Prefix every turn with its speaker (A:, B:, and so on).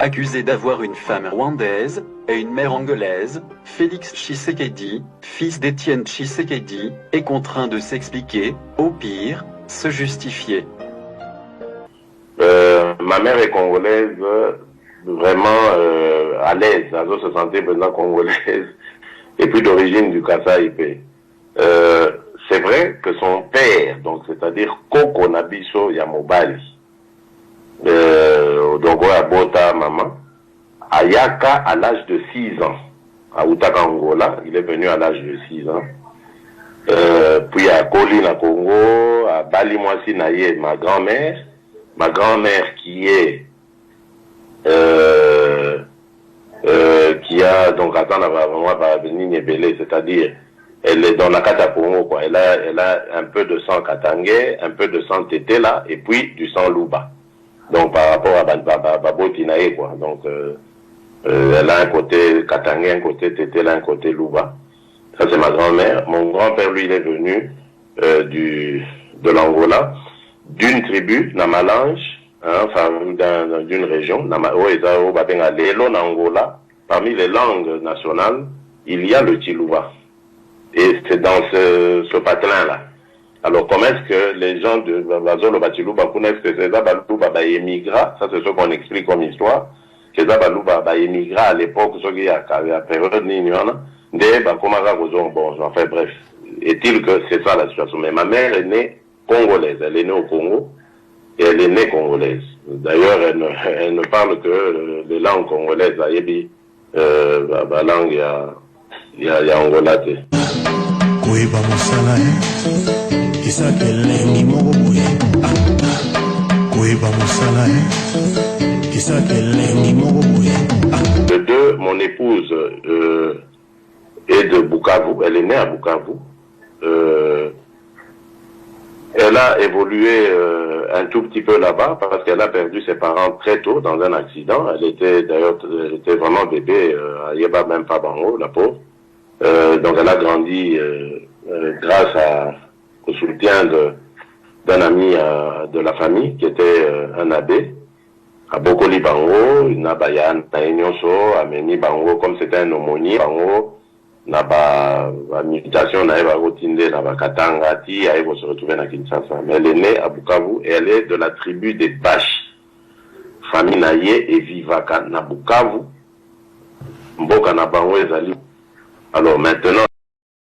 A: Accusé d'avoir une femme rwandaise et une mère angolaise, Félix Tshisekedi, fils d'Étienne Tshisekedi, est contraint de s'expliquer, au pire, se justifier.
B: Ma mère est congolaise, vraiment à l'aise, elle se sentait maintenant congolaise, et puis d'origine du Kasaï. C'est vrai que son père, donc c'est-à-dire Koko Nabiso Yamobali, donc à Bota maman, Ayaka à l'âge de 6 ans, à Outaka Angola, il est venu à l'âge de 6 ans. Puis à Kolina Congo, à Bali Mwasi Naye, ma grand-mère qui est qui a donc attends c'est-à-dire elle est dans la Kata Congo quoi. Elle a un peu de sang katangais, un peu de sang tété là, et puis du sang louba. Donc par rapport à Babotinae quoi. Donc elle a un côté katangais, un côté tété là, un côté louba. Ça c'est ma grand-mère. Mon grand-père lui il est venu de l'Angola, d'une tribu Namalange, enfin d'une région Angola. Parmi les langues nationales, il y a le Chiluba. Et c'est dans ce patelin-là. Alors, comment est-ce que les gens de la zone de Chiluba connaissent que ces Abalouba émigra? Ça, c'est ce qu'on explique comme histoire. Que ces Abalouba émigra à l'époque, ce qui a la période n'ignore. Bon, enfin bref. Est-il que c'est ça la situation? Mais ma mère est née congolaise. Elle est née au Congo. Et elle est née congolaise. D'ailleurs, elle ne parle que les langues congolaises. La langue, il y a Angola. De deux, mon épouse est de Bukavu. Elle est née à Bukavu. Elle a évolué un tout petit peu là-bas parce qu'elle a perdu ses parents très tôt dans un accident. Elle était vraiment bébé, à Yeba même pas Bango, la pauvre. Donc elle a grandi grâce au soutien d'un ami de la famille qui était un abbé à Bokoli Bango, Nabayan, Naenyoso, Ameni Bango, comme c'était un aumônier Bango. La mutation na Rotinde, na Katanga, ti a se retrouver à Kinshasa. Mais elle est née à Bukavu et elle est de la tribu des Bashi. Famille Naye et Vivaka na Bukavu. Mboka na Bango ezali. Alors maintenant,